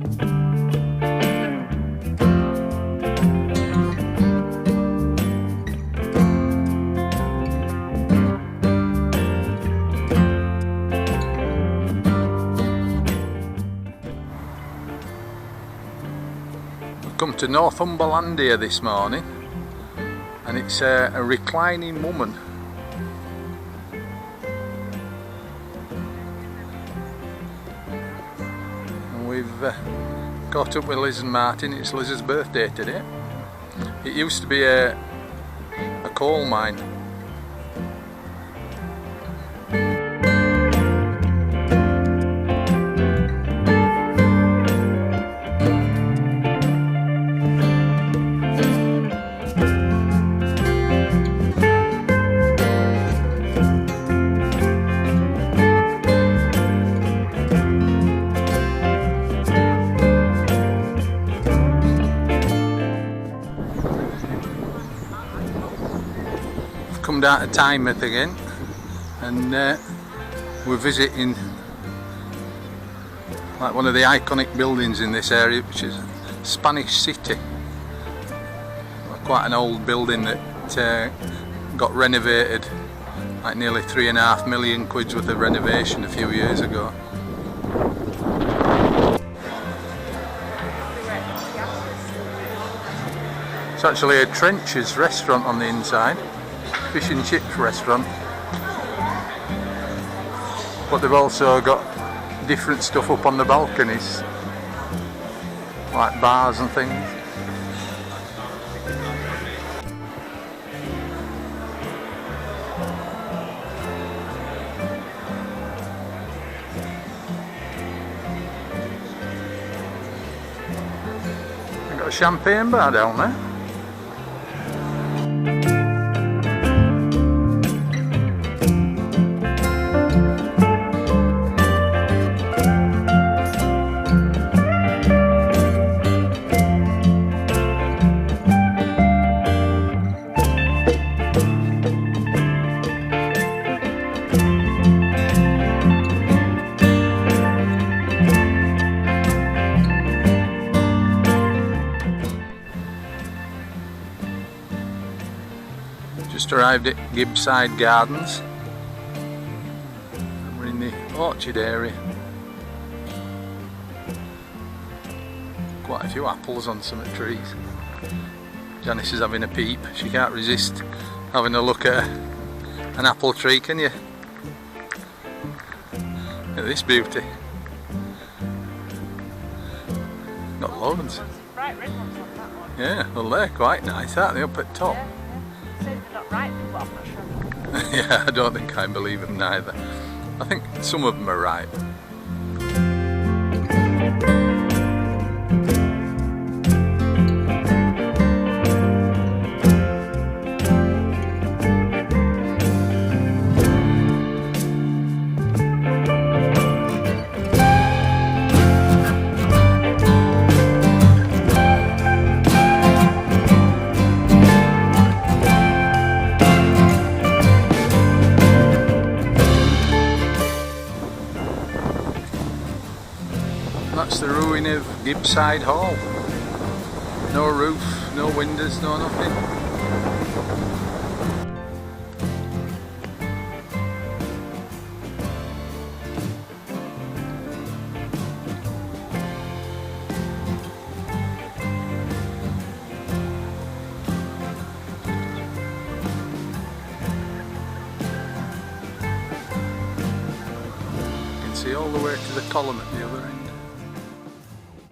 Come to Northumberlandia this morning, and it's a reclining woman. And we've caught up with Liz and Martin. It's Liz's birthday today. It used to be a coal mine. Come down to Tynemouth again, and we're visiting like one of the iconic buildings in this area, which is Spanish City. Quite an old building that got renovated, like nearly £3.5 million worth of renovation a few years ago. It's actually a Trench's restaurant on the inside. Fish and chips restaurant, but they've also got different stuff up on the balconies, like bars and things. They've got a champagne bar down there. Just arrived at Gibside Gardens, and we're in the orchard area. Quite a few apples on some of the trees. Janice is having a peep. She can't resist having a look at an apple tree, can you? Look at this beauty. Got loads. Bright red ones on that one. Yeah, well they're quite nice, aren't they, up at top? Yeah. They're not ripe, but I'm not sure. Yeah, I don't think I believe them neither. I think some of them are ripe. That's the ruin of Gibside Hall. No roof, no windows, no nothing. You can see all the way to the column at the other